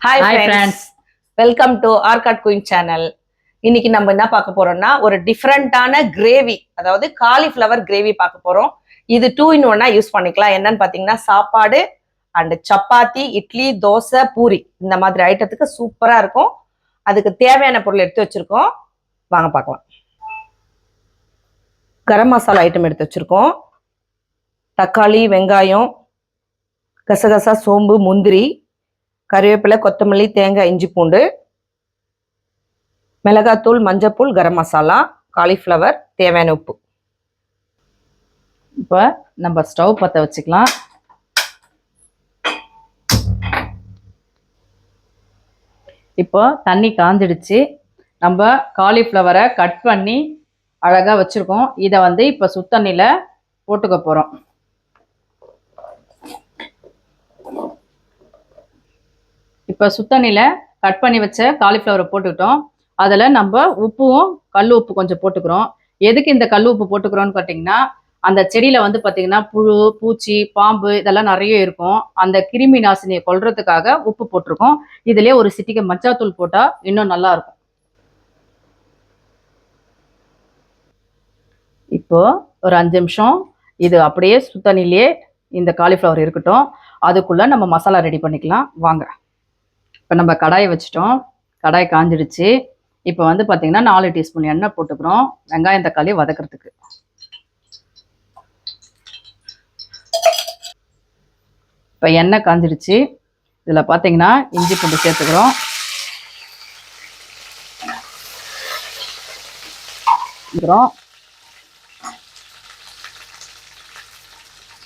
Hi friends, welcome to Arcad Queen channel. இன்னைக்கு நம்ம என்ன பார்க்க போறோம்னா ஒரு டிஃபரெண்டான கிரேவி, அதாவது காலிஃப்ளவர் கிரேவி பார்க்க போறோம். இது 2 in 1 யூஸ் பண்ணிக்கலாம். என்னன்னு பாத்தீங்கன்னா சாப்பாடு அண்ட் சப்பாத்தி, இட்லி, தோசை, பூரி இந்த மாதிரி ஐட்டத்துக்கு சூப்பரா இருக்கும். அதுக்கு தேவையான பொருள் எடுத்து வச்சிருக்கோம், வாங்க பார்க்கலாம். கரம் மசாலா ஐட்டம் எடுத்து வச்சிருக்கோம். தக்காளி, வெங்காயம், கசகசா, சோம்பு, முந்திரி, கறிவேப்பிலை, கொத்தமல்லி, தேங்காய், இஞ்சி பூண்டு, மிளகாத்தூள், மஞ்சத்தூள், கரம் மசாலா, காலிஃப்ளவர், தேவையான உப்பு. இப்போ நம்ம ஸ்டவ் பற்ற வச்சுக்கலாம். இப்போ தண்ணி காஞ்சிடுச்சு. நம்ம காலிஃப்ளவரை கட் பண்ணி அழகாக வச்சுருக்கோம். இதை இப்போ சுத்தண்ணியில் போட்டுக்க போகிறோம். இப்போ சுத்தண்ணியில் கட் பண்ணி வச்ச காலிஃப்ளவரை போட்டுக்கிட்டோம். அதில் நம்ம உப்பும் கல் உப்பு கொஞ்சம் போட்டுக்கிறோம். எதுக்கு இந்த கல் உப்பு போட்டுக்கிறோன்னு பார்த்தீங்கன்னா, அந்த செடியில் பார்த்தீங்கன்னா புழு, பூச்சி, பாம்பு இதெல்லாம் நிறைய இருக்கும். அந்த கிருமி நாசினியை கொல்றதுக்காக உப்பு போட்டிருக்கோம். இதுலேயே ஒரு சிட்டிகை மஞ்சாத்தூள் போட்டால் இன்னும் நல்லா இருக்கும். இப்போ ஒரு 5 நிமிஷம் இது அப்படியே சுத்தண்ணிலேயே இந்த காலிஃப்ளவர் இருக்கட்டும். அதுக்குள்ளே நம்ம மசாலா ரெடி பண்ணிக்கலாம், வாங்க. இப்போ நம்ம கடாயை வச்சுட்டோம். கடாய் காஞ்சிடுச்சு. இப்போ பார்த்தீங்கன்னா 4 டீஸ்பூன் எண்ணெய் போட்டுக்கிறோம், வெங்காயம் தக்காளி வதக்கிறதுக்கு. இப்போ எண்ணெய் காஞ்சிடுச்சு. இதில் பார்த்தீங்கன்னா இஞ்சி பூண்டு சேர்த்துக்கிறோம்.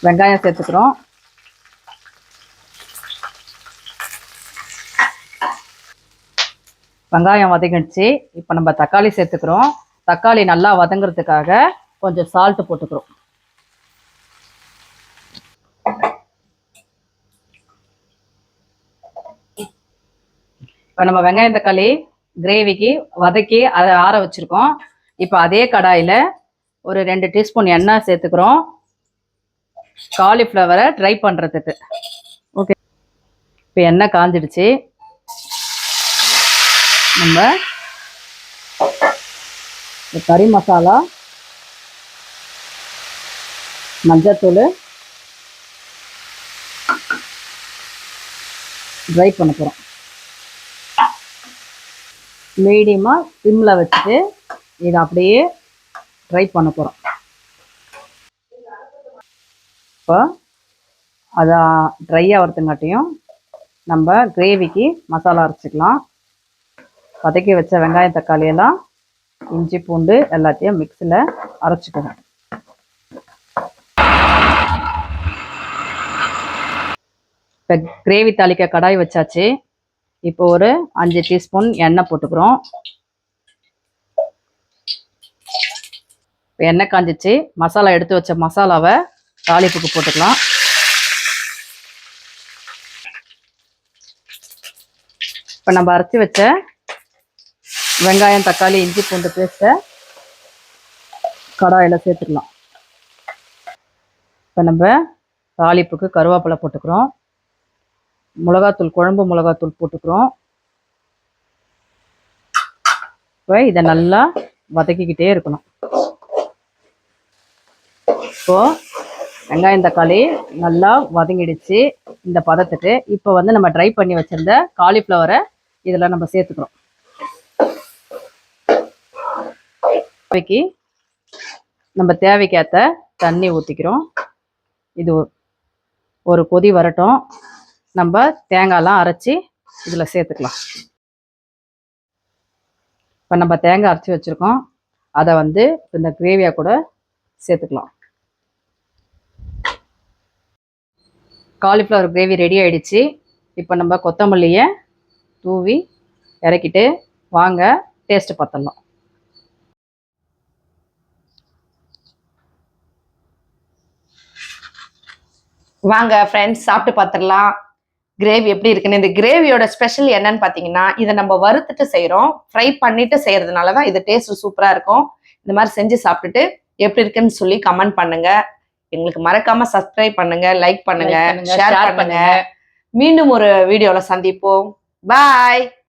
வெங்காயம் சேர்த்துக்கிறோம். வெங்காயம் வதங்கிடுச்சு. இப்போ நம்ம தக்காளி சேர்த்துக்கிறோம். தக்காளி நல்லா வதங்கிறதுக்காக கொஞ்சம் சால்ட்டு போட்டுக்கிறோம். இப்போ நம்ம வெங்காயம் தக்காளி கிரேவிக்கு வதக்கி அதை ஆற வச்சுருக்கோம். இப்போ அதே கடாயில் ஒரு 2 டீஸ்பூன் எண்ணெய் சேர்த்துக்கிறோம், காலிஃப்ளவரை ட்ரை பண்ணுறதுக்கு. ஓகே, இப்போ எண்ணெய் காஞ்சிடுச்சு. நம்ம கறி மசாலா, மஞ்சத்தூள் ட்ரை பண்ண போகிறோம். மீடியமாக சிம்மில் வச்சுட்டு இதை அப்படியே ட்ரை பண்ண போகிறோம். இப்போ அதை ட்ரை ஆகிறதுங்காட்டியும் நம்ம கிரேவிக்கு மசாலா அரைச்சிக்கலாம். வதக்கி வச்ச வெங்காயம் தக்காளி எல்லாம், இஞ்சி பூண்டு எல்லாத்தையும் மிக்ஸியில் அரைச்சிக்கணும். இப்போ கிரேவி தாளிக்க கடாய் வச்சாச்சு. இப்போ ஒரு 5 டீஸ்பூன் எண்ணெய் போட்டுக்கிறோம். இப்போ எண்ணெய் காஞ்சிச்சு. மசாலா எடுத்து வச்ச மசாலாவை தாளிப்புக்கு போட்டுக்கலாம். இப்போ நம்ம அரைச்சி வச்ச வெங்காயம் தக்காளி இஞ்சி பூண்டு பேஸ்ட்டை கடாயில் சேர்த்துக்கலாம். இப்போ நம்ம தாளிப்புக்கு கருவேப்பிலை போட்டுக்கிறோம். மிளகாத்தூள், குழம்பு மிளகாத்தூள் போட்டுக்கிறோம். இப்போ இதை நல்லா வதக்கிக்கிட்டே இருக்கணும். இப்போது வெங்காயம் தக்காளி நல்லா வதங்கிடுச்சு இந்த பதத்துக்கு. இப்போ நம்ம ட்ரை பண்ணி வச்சுருந்த காலிஃப்ளவரை இதில் நம்ம சேர்த்துக்கிறோம். நம்ம தேவைக்கேற்ற தண்ணி ஊற்றிக்கிறோம். இது ஒரு கொதி வரட்டும். நம்ம தேங்காயெலாம் அரைச்சி இதில் சேர்த்துக்கலாம். இப்போ நம்ம தேங்காய் அரைச்சி வச்சுருக்கோம், அதை இந்த கிரேவியாக கூட சேர்த்துக்கலாம். காலிஃப்ளவர் கிரேவி ரெடி ஆகிடுச்சு. இப்போ நம்ம கொத்தமல்லியை தூவி இறக்கிட்டு வாங்க டேஸ்ட்டு பார்த்துடலாம். வாங்க ஃப்ரெண்ட்ஸ், சாப்பிட்டு பார்த்துடலாம் கிரேவி எப்படி இருக்குன்னு. இந்த கிரேவியோட ஸ்பெஷல் என்னன்னு பார்த்தீங்கன்னா, இதை நம்ம வறுத்துட்டு செய்கிறோம், ஃப்ரை பண்ணிட்டு செய்கிறதுனால தான் இது டேஸ்ட் சூப்பராக இருக்கும். இந்த மாதிரி செஞ்சு சாப்பிட்டுட்டு எப்படி இருக்குன்னு சொல்லி கமெண்ட் பண்ணுங்க. எங்களுக்கு மறக்காம சப்ஸ்கிரைப் பண்ணுங்க, லைக் பண்ணுங்க, ஷேர் பண்ணுங்க. மீண்டும் ஒரு வீடியோல சந்திப்போம். பாய்.